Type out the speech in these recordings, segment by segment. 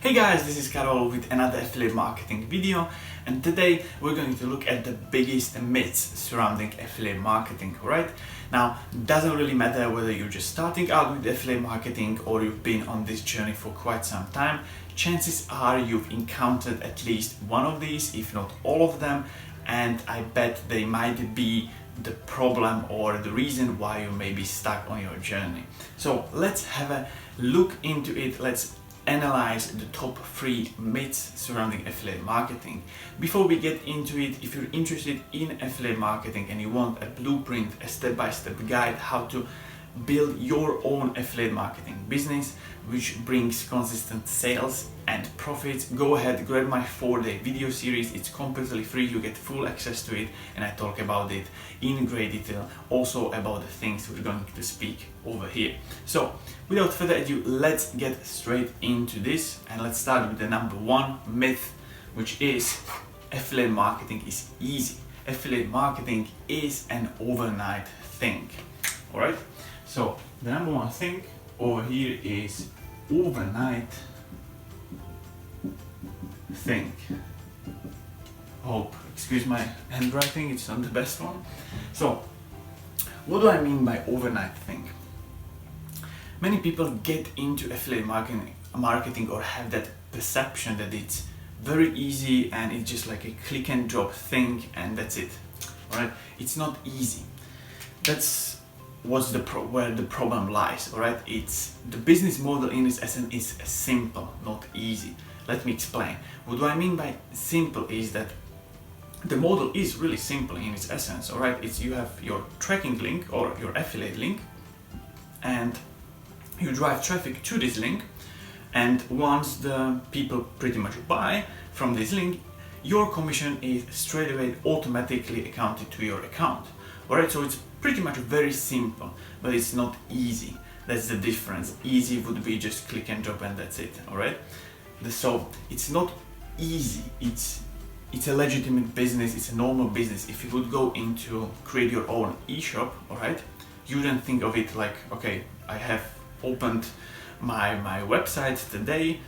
Hey guys, this is Karol with another affiliate marketing video, and today we're going to look at the biggest myths surrounding affiliate marketing, right? Now, it doesn't really matter whether you're just starting out with affiliate marketing or you've been on this journey for quite some time. Chances are you've encountered at least one of these, if not all of them, and I bet they might be the problem or the reason why you may be stuck on your journey. So let's have a look into it. Let's analyze the top 3 myths surrounding affiliate marketing. Before we get into it, if you're interested in affiliate marketing and you want a blueprint, a step-by-step guide how to build your own affiliate marketing business which brings consistent sales and profits, go ahead, grab my 4-day video series. It's completely free, you get full access to it, and I talk about it in great detail, also about the things we're going to speak over here. So without further ado, let's get straight into this, and let's start with the number 1 myth, which is affiliate marketing is easy. Affiliate marketing is an overnight thing. All right, so the number 1 thing over here is overnight thing. Excuse my handwriting, it's not the best one. So what do I mean by overnight thing? Many people get into affiliate marketing or have that perception that it's very easy and it's just like a click and drop thing and that's it. All right, it's not easy. That's where the problem lies. All right, it's the business model in its essence is simple, not easy. Let me explain. What do I mean by simple is that the model is really simple in its essence. All right, it's you have your tracking link or your affiliate link, and you drive traffic to this link, and once the people pretty much buy from this link, your commission is straight away automatically accounted to your account. All right, so it's pretty much very simple, but it's not easy. That's the difference. Easy would be just click and drop and that's it. All right, so it's not easy. It's a legitimate business. It's a normal business. If you would go into create your own e-shop, all right, you wouldn't think of it like, okay, I have opened my website today,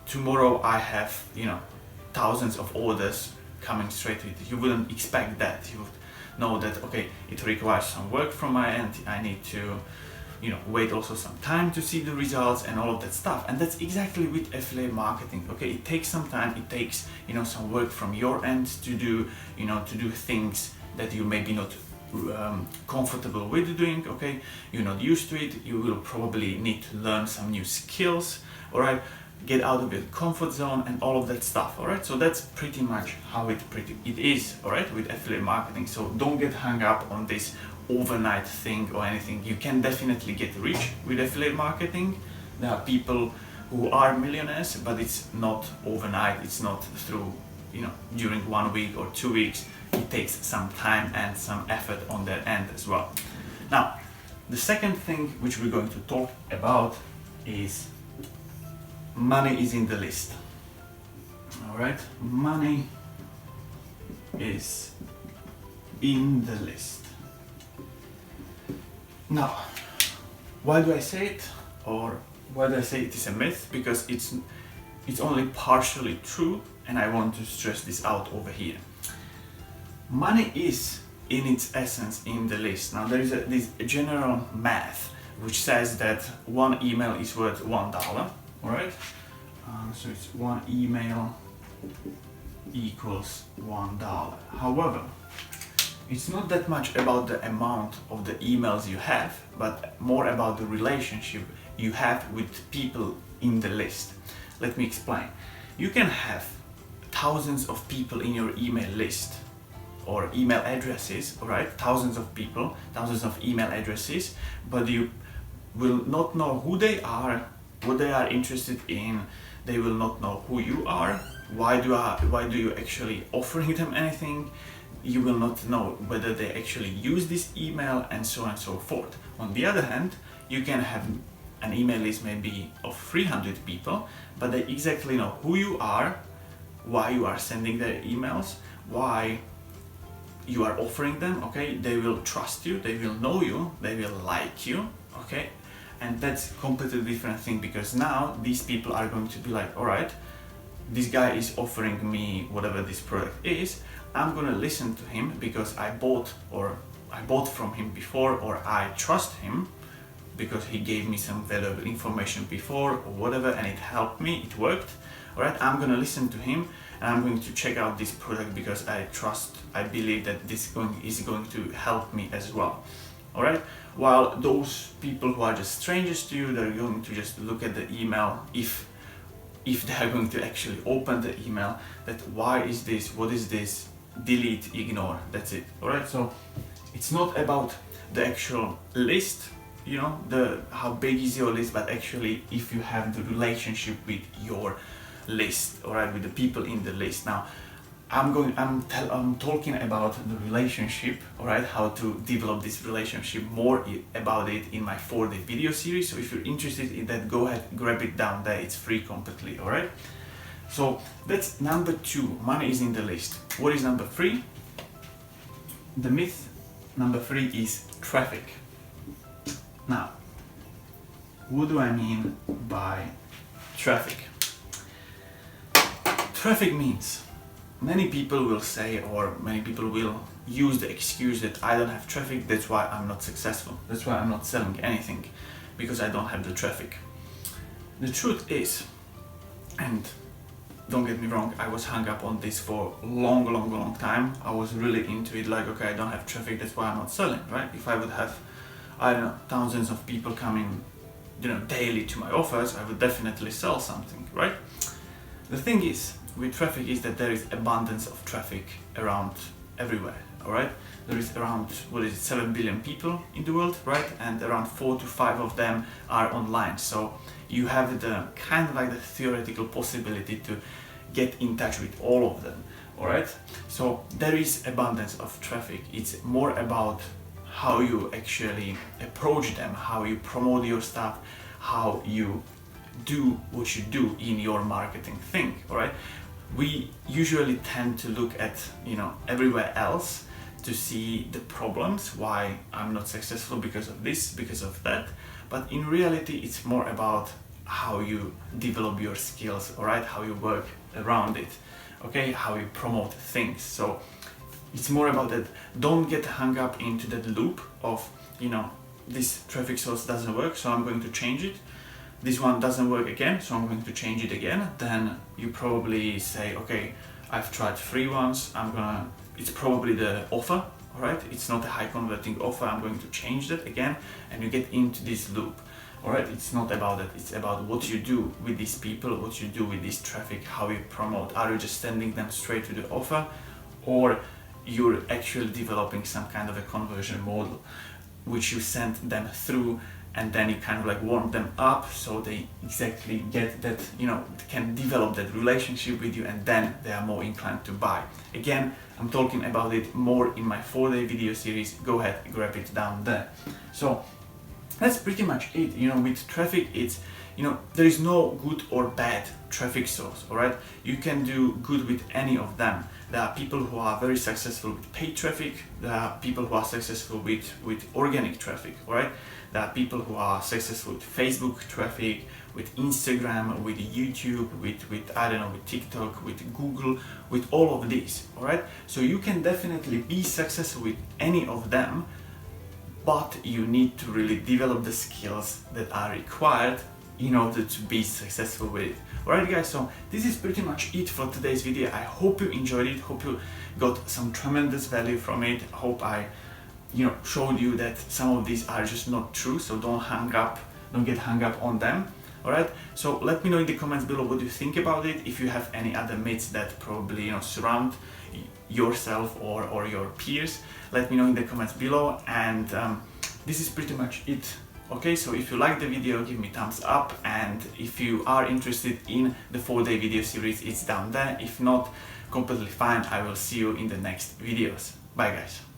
tomorrow I have, thousands of orders coming straight to it. You wouldn't expect that. You would know that, okay, it requires some work from my end. I need to wait also some time to see the results and all of that stuff. And that's exactly with affiliate marketing. Okay, it takes some time, it takes some work from your end to do things that you maybe not comfortable with doing. Okay, you're not used to it, you will probably need to learn some new skills. All right, get out of your comfort zone and all of that stuff. All right, so that's pretty much how it is. All right, with affiliate marketing. So don't get hung up on this overnight thing or anything. You can definitely get rich with affiliate marketing. There are people who are millionaires, but it's not overnight. It's not through during 1 week or 2 weeks. It takes some time and some effort on their end as well. Now, the second thing which we're going to talk about is money is in the list. All right, money is in the list. Now, why do I say it, or why do I say it is a myth? Because it's only partially true, and I want to stress this out over here. Money is in its essence in the list. Now there is this general math which says that 1 email is worth $1. All right, so it's 1 email equals $1. However, it's not that much about the amount of the emails you have, but more about the relationship you have with people in the list. Let me explain. You can have thousands of people in your email list or email addresses, all right? Thousands of people, thousands of email addresses, but you will not know who they are, what they are interested in. They will not know who you are. Why do you actually offering them anything? You will not know whether they actually use this email, and so on and so forth. On the other hand, you can have an email list maybe of 300 people, but they exactly know who you are, why you are sending their emails, why you are offering them. Okay, they will trust you, they will know you, they will like you. Okay, And that's completely different thing, because now these people are going to be like, all right, this guy is offering me whatever this product is, I'm gonna listen to him because I bought from him before, or I trust him because he gave me some valuable information before or whatever, and it helped me, it worked. All right, I'm gonna listen to him and I'm going to check out this product because I believe that this is going to help me as well. All right, while those people who are just strangers to you, they're going to just look at the email, if they are going to actually open the email, that why is this, what is this, delete, ignore, that's it. All right, so it's not about the actual list, you know, how big is your list, but actually if you have the relationship with your list, all right, with the people in the list. Now I'm talking about the relationship, all right, how to develop this relationship, more about it in my 4-day video series. So if you're interested in that, go ahead, grab it down there, it's free completely. All right, so that's number 2, money is in the list. What is number 3? The myth number 3 is traffic. Now, what do I mean by traffic? Traffic means, many people will say, or many people will use the excuse that I don't have traffic, that's why I'm not successful, that's why I'm not selling anything, because I don't have the traffic. The truth is, and don't get me wrong, I was hung up on this for a long time. I was really into it, like, okay, I don't have traffic, that's why I'm not selling, right? If I would have, I don't know, thousands of people coming, you know, daily to my offers, I would definitely sell something, right? The thing is, with traffic is that there is abundance of traffic around everywhere, all right? There is around, 7 billion people in the world, right? And around 4 to 5 of them are online. So you have the kind of like the theoretical possibility to get in touch with all of them, all right? So there is abundance of traffic. It's more about how you actually approach them, how you promote your stuff, how you do what you do in your marketing thing, all right? We usually tend to look at, you know, everywhere else to see the problems, why I'm not successful because of this, because of that. But in reality, it's more about how you develop your skills, all right? How you work around it, okay? How you promote things. So it's more about that. Don't get hung up into that loop of, you know, this traffic source doesn't work, so I'm going to change it. This one doesn't work again, so I'm going to change it again. Then you probably say, okay, I've tried 3 ones, it's probably the offer, all right? It's not a high converting offer, I'm going to change that again, and you get into this loop, all right? It's not about that, it's about what you do with these people, what you do with this traffic, how you promote. Are you just sending them straight to the offer, or you're actually developing some kind of a conversion model, which you send them through, and then you kind of like warm them up so they exactly get that, you know, can develop that relationship with you, and then they are more inclined to buy. Again, I'm talking about it more in my 4-day video series. Go ahead, grab it down there. So that's pretty much it. You know, with traffic, it's, you know, there is no good or bad traffic source, all right? You can do good with any of them. There are people who are very successful with paid traffic. There are people who are successful with organic traffic, all right? There are people who are successful with Facebook traffic, with Instagram, with YouTube, with I don't know, with TikTok, with Google, with all of these, all right? So you can definitely be successful with any of them, but you need to really develop the skills that are required in order to be successful with it. Alright guys, so this is pretty much it for today's video. I hope you enjoyed it, hope you got some tremendous value from it. I hope I, you know, showed you that some of these are just not true, so don't get hung up on them. Alright, so let me know in the comments below what you think about it. If you have any other myths that probably, you know, surround yourself or your peers, let me know in the comments below. And this is pretty much it. Okay, so if you like the video, give me thumbs up, and if you are interested in the 4-day video series, it's down there. If not, completely fine. I will see you in the next videos. Bye guys.